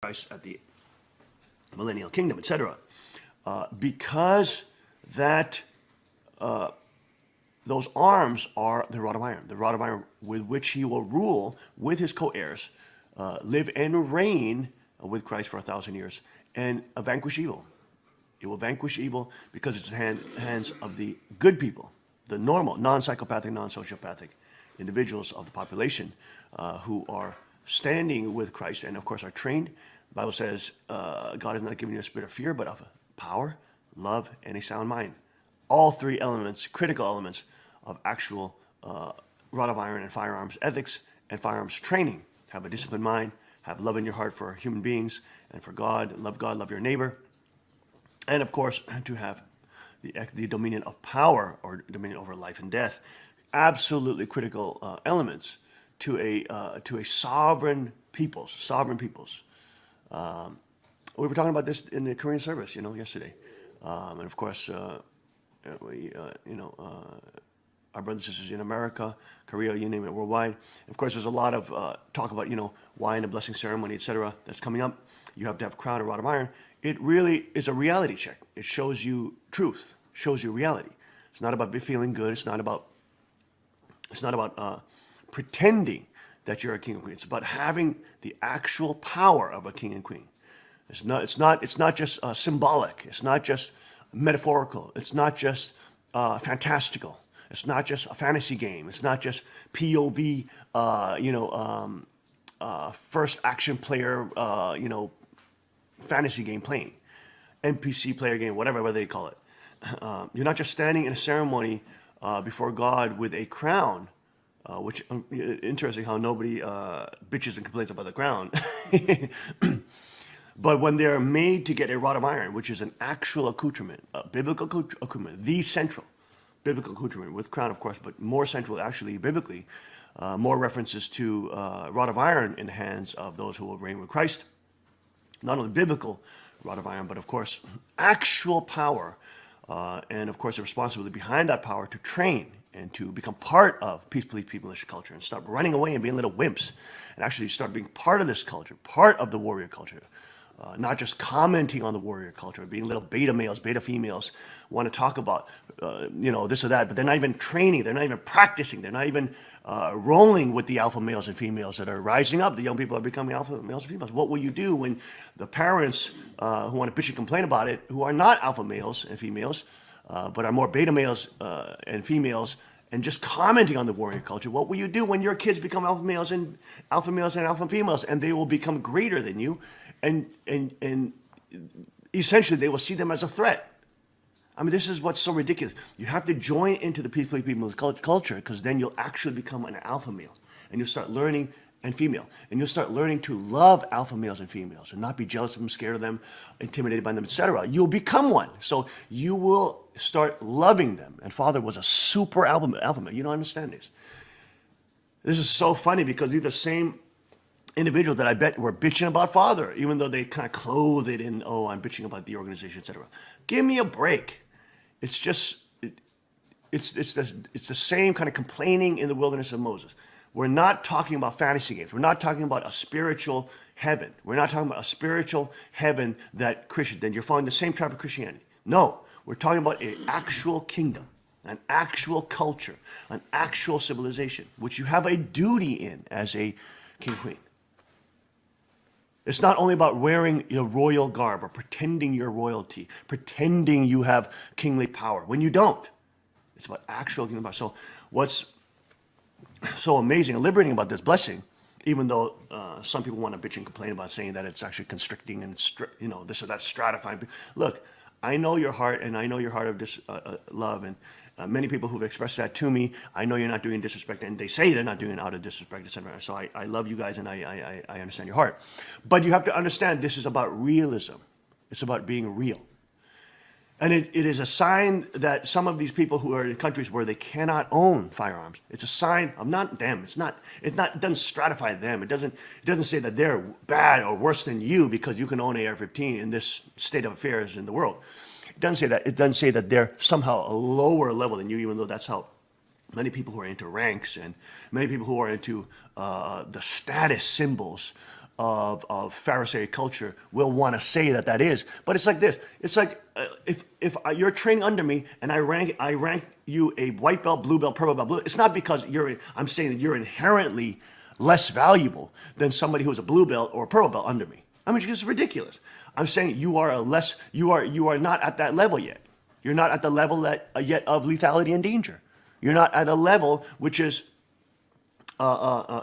Christ at the millennial kingdom, etc. Because that those arms are the rod of iron with which he will rule with his co-heirs, live and reign with Christ for 1,000 years, and vanquish evil. It will vanquish evil because it's in the hands of the good people, the normal, non-psychopathic, non-sociopathic individuals of the population who are standing with Christ and, of course, are trained. The Bible says God has not given you a spirit of fear, but of power, love, and a sound mind. All three elements, critical elements of actual rod of iron and firearms ethics and firearms training. Have a disciplined mind, have love in your heart for human beings and for God, love your neighbor. And of course, to have the dominion of power or dominion over life and death. Absolutely critical elements to a sovereign peoples. We were talking about this in the Korean service, yesterday. And of course, our brothers and sisters in America, Korea, you name it, worldwide. Of course, there's a lot of talk about, wine and blessing ceremony, etc. that's coming up. You have to have crown or rod of iron. It really is a reality check. It shows you truth, shows you reality. It's not about feeling good. It's not about pretending that you're a king and queen. It's about having the actual power of a king and queen. It's not just symbolic. It's not just metaphorical. It's not just fantastical. It's not just a fantasy game. It's not just POV, first action player, fantasy game playing, NPC player game, whatever they call it. You're not just standing in a ceremony before God with a crown, which interesting how nobody bitches and complains about the crown. But when they're made to get a rod of iron, which is an actual accoutrement, a biblical accoutrement, the central biblical accoutrement with crown, of course, but more central actually biblically, more references to rod of iron in the hands of those who will reign with Christ. Not only biblical rod of iron, but of course, actual power, and of course, the responsibility behind that power to train and to become part of peaceful militia culture and stop running away and being little wimps and actually start being part of this culture, part of the warrior culture. Not just commenting on the warrior culture, being little beta males, beta females, want to talk about, this or that, but they're not even training, they're not even practicing, they're not even rolling with the alpha males and females that are rising up. The young people are becoming alpha males and females. What will you do when the parents who want to bitch and complain about it, who are not alpha males and females, but are more beta males and females, and just commenting on the warrior culture? What will you do when your kids become alpha males and alpha females, and they will become greater than you? And essentially, they will see them as a threat. I mean, this is what's so ridiculous. You have to join into the peaceful culture because then you'll actually become an alpha male. And you'll start learning, and female. And you'll start learning to love alpha males and females and not be jealous of them, scared of them, intimidated by them, etc. You'll become one. So you will start loving them. And Father was a super alpha male. You don't understand this. This is so funny because these are the same individuals that I bet were bitching about Father, even though they kind of clothe it in, I'm bitching about the organization, etc. Give me a break. It's just, it's the same kind of complaining in the wilderness of Moses. We're not talking about fantasy games. We're not talking about a spiritual heaven. We're not talking about a spiritual heaven that you're following the same type of Christianity. No, we're talking about an actual kingdom, an actual culture, an actual civilization, which you have a duty in as a king queen. It's not only about wearing your royal garb or pretending you're royalty, pretending you have kingly power when you don't. It's about actual kingly power. So what's so amazing and liberating about this blessing, even though some people want to bitch and complain about saying that it's actually constricting and this or that stratifying. Look, I know your heart, and I know your heart of love, and many people who've expressed that to me. I know you're not doing disrespect, and they say they're not doing it out of disrespect, etc. So I love you guys, and I understand your heart. But you have to understand this is about realism. It's about being real. And it is a sign that some of these people who are in countries where they cannot own firearms, it's a sign of not them. It doesn't stratify them. It doesn't say that they're bad or worse than you because you can own an AR-15 in this state of affairs in the world. It doesn't say that. It doesn't say that they're somehow a lower level than you, even though that's how many people who are into ranks and many people who are into the status symbols of Pharisaic culture will want to say that that is. But it's like this. It's like if you're training under me and I rank you a white belt, blue belt, purple belt, blue. It's not because I'm saying that you're inherently less valuable than somebody who's a blue belt or a purple belt under me. I mean, it's ridiculous. I'm saying you are not at that level yet. You're not at the level yet of lethality and danger. You're not at a level which is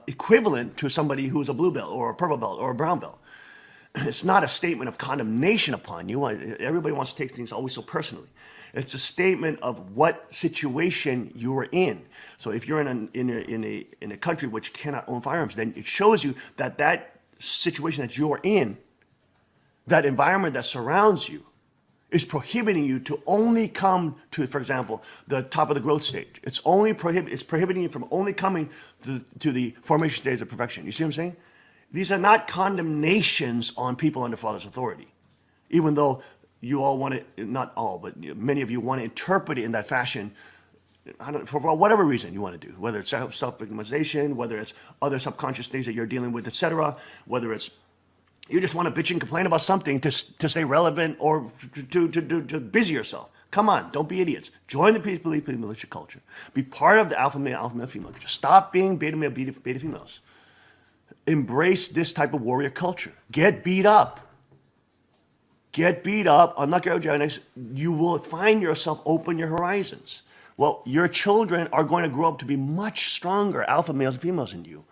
equivalent to somebody who's a blue belt or a purple belt or a brown belt. It's not a statement of condemnation upon you. Everybody wants to take things always so personally. It's a statement of what situation you are in. So if you're in a country which cannot own firearms, then it shows you that situation that you're in, that environment that surrounds you, is prohibiting you to only come to, for example, the top of the growth stage. It's prohibiting you from only coming to the formation stage of perfection. You see what I'm saying? These are not condemnations on people under Father's authority, even though you all want to, not all, but many of you want to interpret it in that fashion. For whatever reason you want to do, whether it's self-victimization, whether it's other subconscious things that you're dealing with, etc., whether it's you just want to bitch and complain about something to stay relevant or to busy yourself. Come on, don't be idiots. Join the peace, belief, militia culture. Be part of the alpha male, female culture. Stop being beta male, beta females. Embrace this type of warrior culture. Get beat up. Get beat up. Unnecessary. You will find yourself open your horizons. Well, your children are going to grow up to be much stronger alpha males and females than you.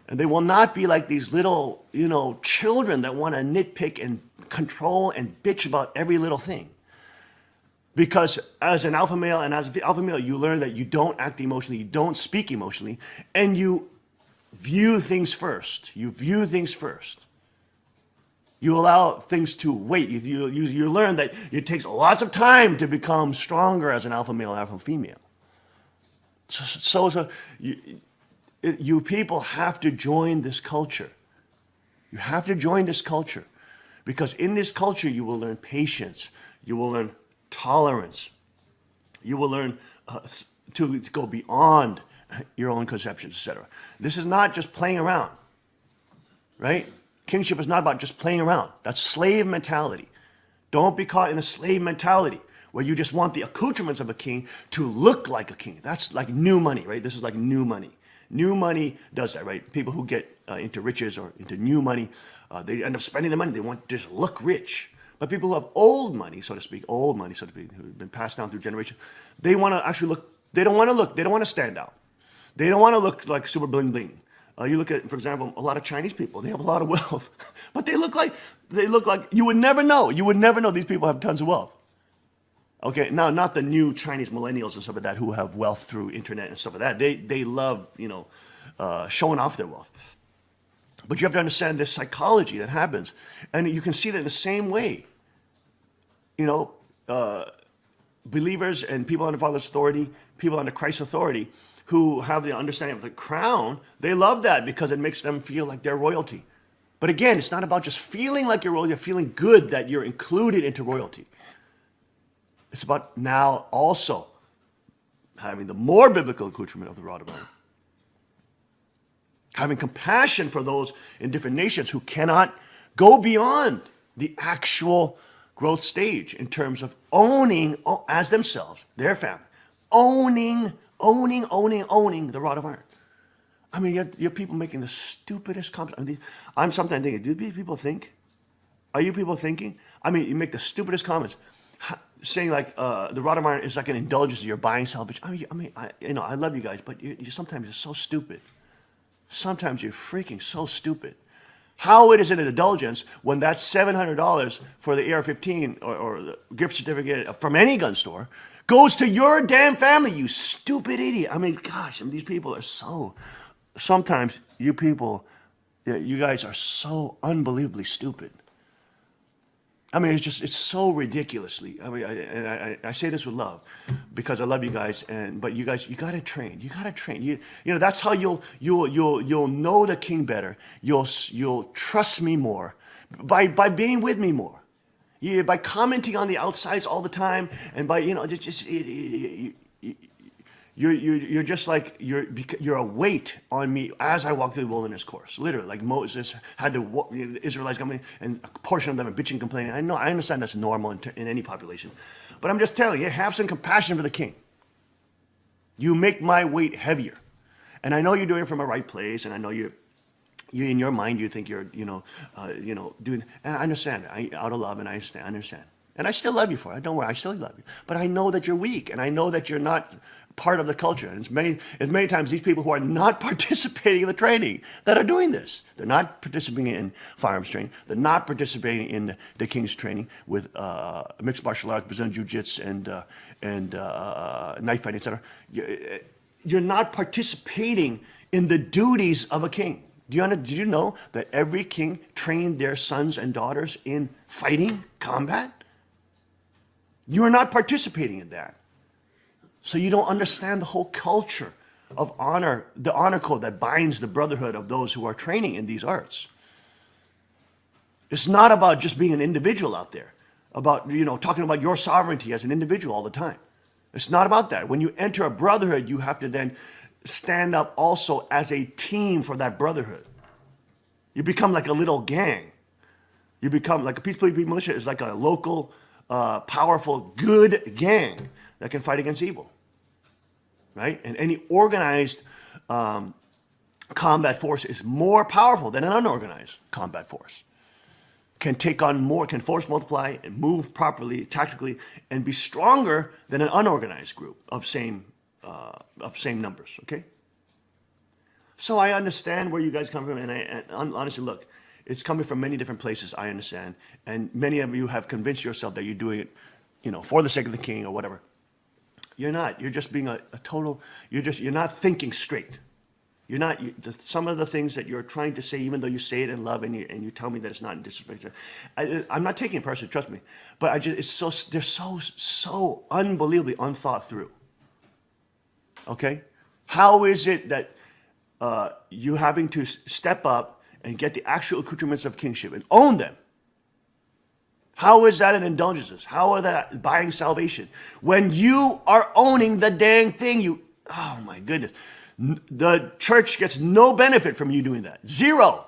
And they will not be like these little, children that want to nitpick and control and bitch about every little thing. Because as an alpha male and as an alpha male, you learn that you don't act emotionally, you don't speak emotionally, and you view things first. You view things first. You allow things to wait. You learn that it takes lots of time to become stronger as an alpha male, alpha female. So you people have to join this culture. You have to join this culture because in this culture you will learn patience, you will learn tolerance, you will learn to go beyond your own conceptions, etc. This is not just playing around, right? Kingship is not about just playing around. That's slave mentality. Don't be caught in a slave mentality where you just want the accoutrements of a king to look like a king. That's like new money, right? This is like new money. New money does that, right? People who get into riches or into new money, they end up spending the money. They want to just look rich. But people who have old money, so to speak, who've been passed down through generations, they want to actually look. They don't want to look. They don't want to stand out. They don't want to look like super bling bling. You look at, for example, a lot of Chinese people. They have a lot of wealth, but they look like you would never know. You would never know these people have tons of wealth. Okay, now not the new Chinese millennials and stuff like that who have wealth through internet and stuff like that. They love showing off their wealth. But you have to understand this psychology that happens, and you can see that in the same way. Believers and people under Father's authority, people under Christ's authority, who have the understanding of the crown, they love that because it makes them feel like they're royalty. But again, it's not about just feeling like you're royalty, you're feeling good that you're included into royalty. It's about now also having the more biblical accoutrement of the rod of iron. Having compassion for those in different nations who cannot go beyond the actual growth stage in terms of owning as themselves, their family, owning the rod of iron. I mean, you have people making the stupidest comments. I'm sometimes thinking, do these people think? Are you people thinking? I mean, you make the stupidest comments. Saying like the rod of iron is like an indulgence, you're buying salvation. I love you guys, but you sometimes you're so stupid. Sometimes you're freaking so stupid. How it is an indulgence when that $700 for the AR-15 or the gift certificate from any gun store goes to your damn family, you stupid idiot. I mean, gosh, these people are so. Sometimes you people, you guys are so unbelievably stupid. I mean, it's so ridiculously. I mean, I say this with love because I love you guys, but you guys, you gotta train. You gotta train. That's how you'll know the King better. You'll trust me more by being with me more. By commenting on the outsides all the time, and by You're just like, you're a weight on me as I walk through the wilderness course. Literally, like Moses had to, the Israelites coming, and a portion of them are bitching, complaining. I understand that's normal in any population. But I'm just telling you, have some compassion for the king. You make my weight heavier. And I know you're doing it from a right place, and I know you in your mind, you think you're, doing, and I understand, out of love, and I understand. And I still love you for it. Don't worry, I still love you. But I know that you're weak, and I know that you're not part of the culture. And it's many times these people who are not participating in the training that are doing this. They're not participating in firearms training. They're not participating in the King's training with mixed martial arts, Brazilian Jiu-Jitsu, and knife fighting, etc. You're not participating in the duties of a king. Did you know that every king trained their sons and daughters in fighting, combat? You are not participating in that. So you don't understand the whole culture of honor, the honor code that binds the brotherhood of those who are training in these arts. It's not about just being an individual out there, about, talking about your sovereignty as an individual all the time. It's not about that. When you enter a brotherhood, you have to then stand up also as a team for that brotherhood. You become like a little gang. You become like a peaceable militia is like a local, powerful, good gang that can fight against evil, right? And any organized combat force is more powerful than an unorganized combat force. Can take on more, can force multiply and move properly, tactically, and be stronger than an unorganized group of same numbers, okay? So I understand where you guys come from, and honestly, look, it's coming from many different places, I understand, and many of you have convinced yourself that you're doing it, for the sake of the king or whatever. You're not. You're just being a total, you're not thinking straight. You're not, some of the things that you're trying to say, even though you say it in love and you tell me that it's not in disrespect, I'm not taking it personally, trust me, but they're so unbelievably unthought through. Okay? How is it that you having to step up and get the actual accoutrements of kingship and own them? How is that an indulgence? How are that buying salvation? When you are owning the dang thing, oh my goodness. The church gets no benefit from you doing that. Zero.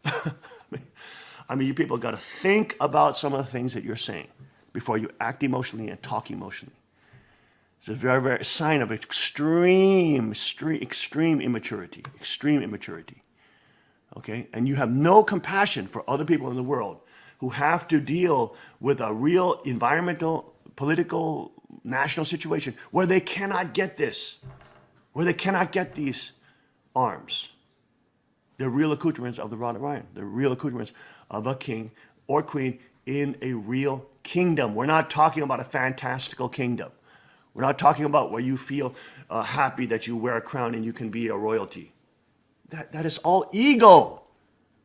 I mean, you people got to think about some of the things that you're saying before you act emotionally and talk emotionally. It's a very, very sign of extreme immaturity, okay? And you have no compassion for other people in the world who have to deal with a real environmental, political, national situation where they cannot get this, where they cannot get these arms. The real accoutrements of the rod of iron, the real accoutrements of a king or queen in a real kingdom. We're not talking about a fantastical kingdom. We're not talking about where you feel happy that you wear a crown and you can be a royalty. That is all ego.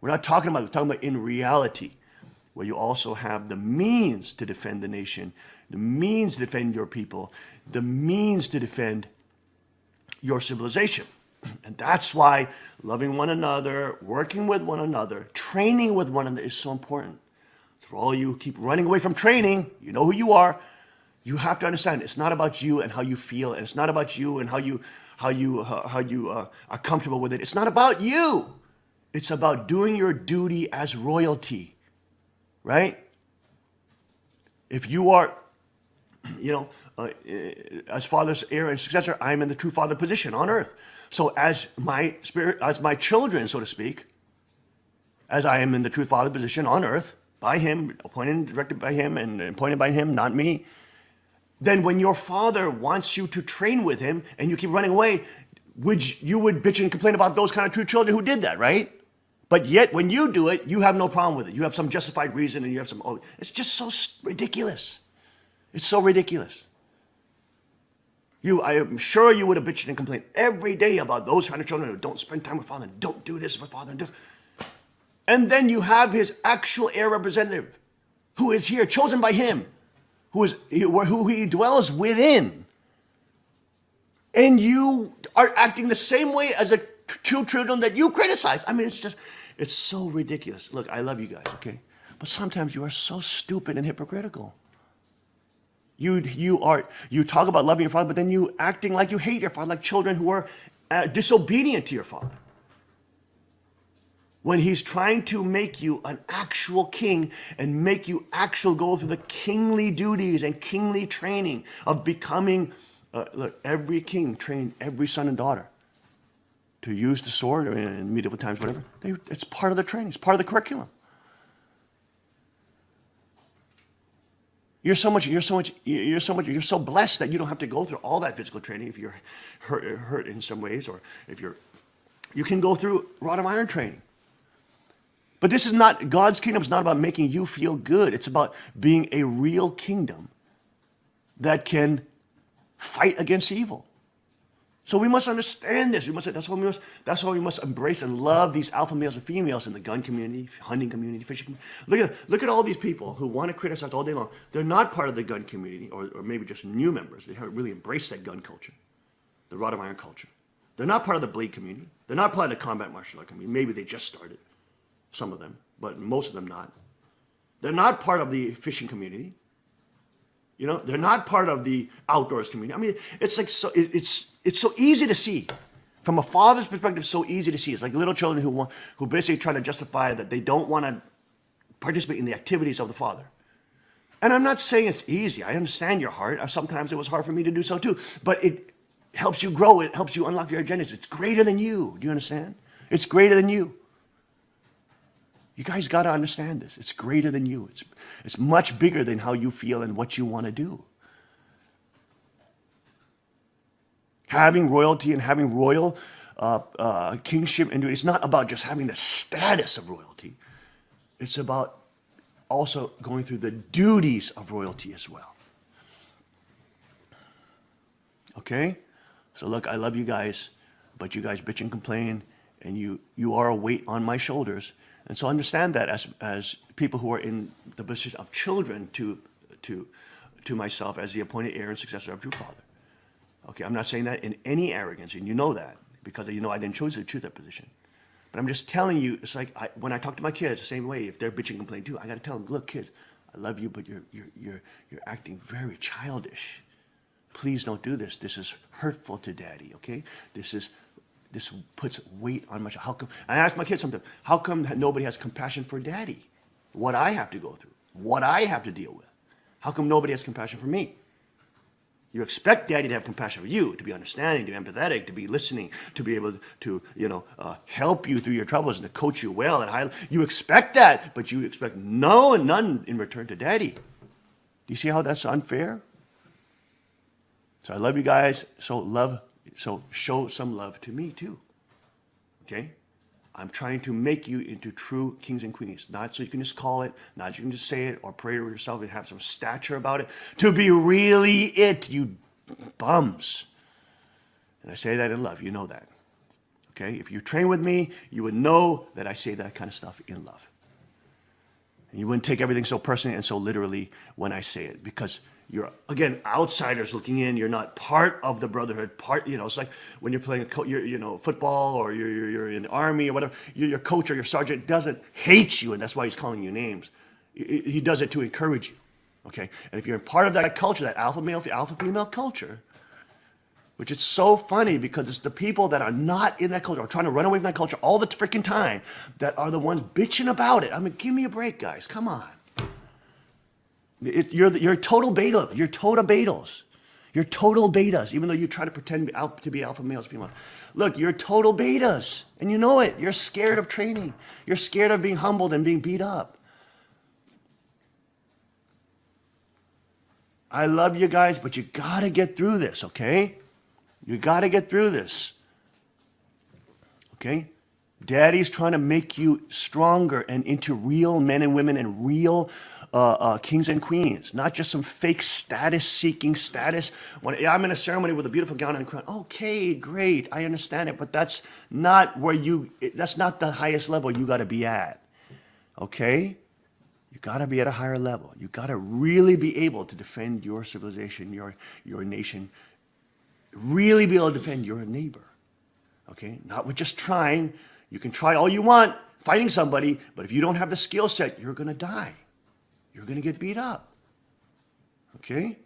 We're not talking about it. We're talking about in reality, where you also have the means to defend the nation, the means to defend your people, the means to defend your civilization. And that's why loving one another, working with one another, training with one another is so important. So for all you who keep running away from training, you know who you are. You have to understand it's not about you and how you feel, and it's not about you and how you are comfortable with it. It's not about you. It's about doing your duty as royalty, right? If you are, as father's heir and successor, I am in the true father position on earth. So as my children, so to speak, as I am in the true father position on earth, by him, appointed and directed by him and appointed by him, not me, then when your father wants you to train with him and you keep running away, you would bitch and complain about those kind of true children who did that, right? But yet when you do it, you have no problem with it. You have some justified reason and you have some, it's just so ridiculous. It's so ridiculous. I am sure you would have bitched and complained every day about those kind of children who don't spend time with father and don't do this with father. And then you have his actual heir representative who is here, chosen by him, who he dwells within. And you are acting the same way as a children that you criticize. I mean, it's so ridiculous. Look, I love you guys, okay? But sometimes you are so stupid and hypocritical. You talk about loving your father, but then you acting like you hate your father, like children who are disobedient to your father. When he's trying to make you an actual king and make you actually go through the kingly duties and kingly training of becoming, look, every king trained every son and daughter to use the sword or in medieval times, whatever. It's part of the training. It's part of the curriculum. You're so blessed that you don't have to go through all that physical training if you're hurt in some ways, or if you can go through rod of iron training. But this is not, God's kingdom is not about making you feel good. It's about being a real kingdom that can fight against evil. So we must understand this. That's why we must embrace and love these alpha males and females in the gun community, hunting community, fishing community. Look at all these people who want to criticize all day long. They're not part of the gun community, or maybe just new members. They haven't really embraced that gun culture, the rod of iron culture. They're not part of the blade community. They're not part of the combat martial art community. Maybe they just started, some of them, but most of them not. They're not part of the fishing community. You know, they're not part of the outdoors community. I mean, it's like it's so easy to see. From a father's perspective, so easy to see. It's like little children who basically try to justify that they don't want to participate in the activities of the father. And I'm not saying it's easy. I understand your heart. Sometimes it was hard for me to do so too. But it helps you grow. It helps you unlock your agendas. It's greater than you. Do you understand? It's greater than you. You guys got to understand this. It's greater than you. It's much bigger than how you feel and what you want to do. Having royalty and having royal kingship, and it's not about just having the status of royalty. It's about also going through the duties of royalty as well. Okay? So look, I love you guys, but you guys bitch and complain, and you are a weight on my shoulders. And so understand that as people who are in the position of children to myself as the appointed heir and successor of true father. Okay, I'm not saying that in any arrogance, and you know that, because you know I didn't choose that position. But I'm just telling you, it's like when I talk to my kids the same way. If they're bitching and complaining too, I got to tell them, look, kids, I love you, but you're acting very childish. Please don't do this. This is hurtful to daddy. Okay, this puts weight on my child. How come? I ask my kids sometimes, how come nobody has compassion for daddy? What I have to go through, what I have to deal with. How come nobody has compassion for me? You expect daddy to have compassion for you, to be understanding, to be empathetic, to be listening, to be able to help you through your troubles and to coach you well. You expect that, but you expect none in return to daddy. Do you see how that's unfair? So I love you guys. So show some love to me too. Okay? I'm trying to make you into true kings and queens. Not so you can just call it, not so you can just say it or pray to yourself and have some stature about it. To be really it, you bums. And I say that in love. You know that. Okay? If you train with me, you would know that I say that kind of stuff in love. And you wouldn't take everything so personally and so literally when I say it, because you're, again, outsiders looking in. You're not part of the brotherhood. It's like when you're playing football, or you're in the army or whatever. Your coach or your sergeant doesn't hate you, and that's why he's calling you names. He does it to encourage you. Okay, and if you're part of that culture, that alpha male, alpha female culture, which is so funny because it's the people that are not in that culture or trying to run away from that culture all the freaking time that are the ones bitching about it. I mean, give me a break, guys. Come on. You're total beta. You're total betas. You're total betas, even though you try to pretend to be alpha males, females. Look, you're total betas, and you know it. You're scared of training. You're scared of being humbled and being beat up. I love you guys, but you got to get through this, okay? You got to get through this, okay? Daddy's trying to make you stronger and into real men and women and real kings and queens, not just some fake status-seeking status. When I'm in a ceremony with a beautiful gown and crown, okay, great, I understand it, but that's not that's not the highest level you got to be at, okay? You got to be at a higher level. You got to really be able to defend your civilization, your nation, really be able to defend your neighbor, okay? Not with just trying. You can try all you want fighting somebody, but if you don't have the skill set, you're going to die. You're going to get beat up. Okay?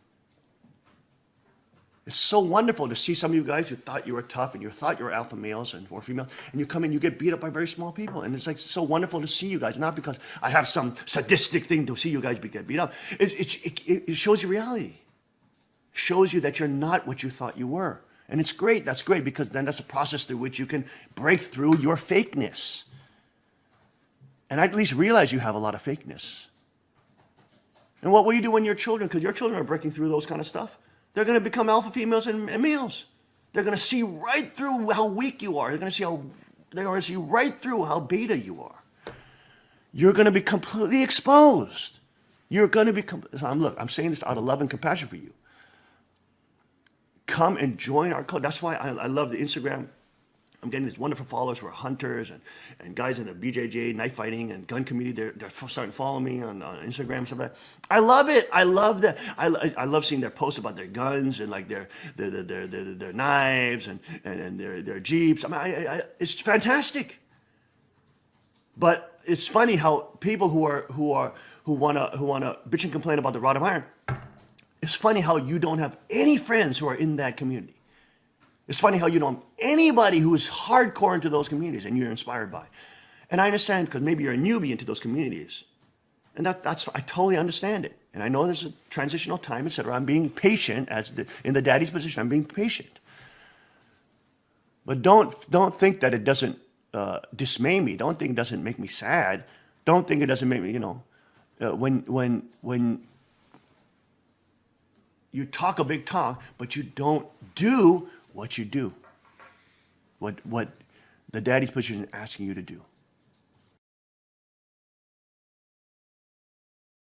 It's so wonderful to see some of you guys who thought you were tough and you thought you were alpha males or females, and you come in, you get beat up by very small people. And it's like so wonderful to see you guys, not because I have some sadistic thing to see you guys get beat up. It shows you reality. It shows you that you're not what you thought you were. And it's great. That's great because then that's a process through which you can break through your fakeness. And at least realize you have a lot of fakeness. And what will you do when your children, because your children are breaking through those kind of stuff, they're going to become alpha females and males. They're going to see right through how weak you are. They're going to see right through how beta you are. You're going to be completely exposed. You're going to become, look, I'm saying this out of love and compassion for you. Come and join our code. That's why I love the Instagram. I'm getting these wonderful followers who are hunters and guys in the BJJ, knife fighting, and gun community. They're starting to follow me on Instagram and stuff like that. I love it. I love that. I love seeing their posts about their guns and like their knives and their jeeps. I mean, it's fantastic. But it's funny how people who wanna bitch and complain about the rod of iron. It's funny how you don't have any friends who are in that community. It's funny how you don't have anybody who is hardcore into those communities and you're inspired by. And I understand because maybe you're a newbie into those communities. And that's I totally understand it. And I know there's a transitional time, etc. I'm being patient in the daddy's position. I'm being patient. But don't think that it doesn't dismay me. Don't think it doesn't make me sad. Don't think it doesn't make me, when you talk a big talk, but you don't do what you do, what the daddy's position is asking you to do.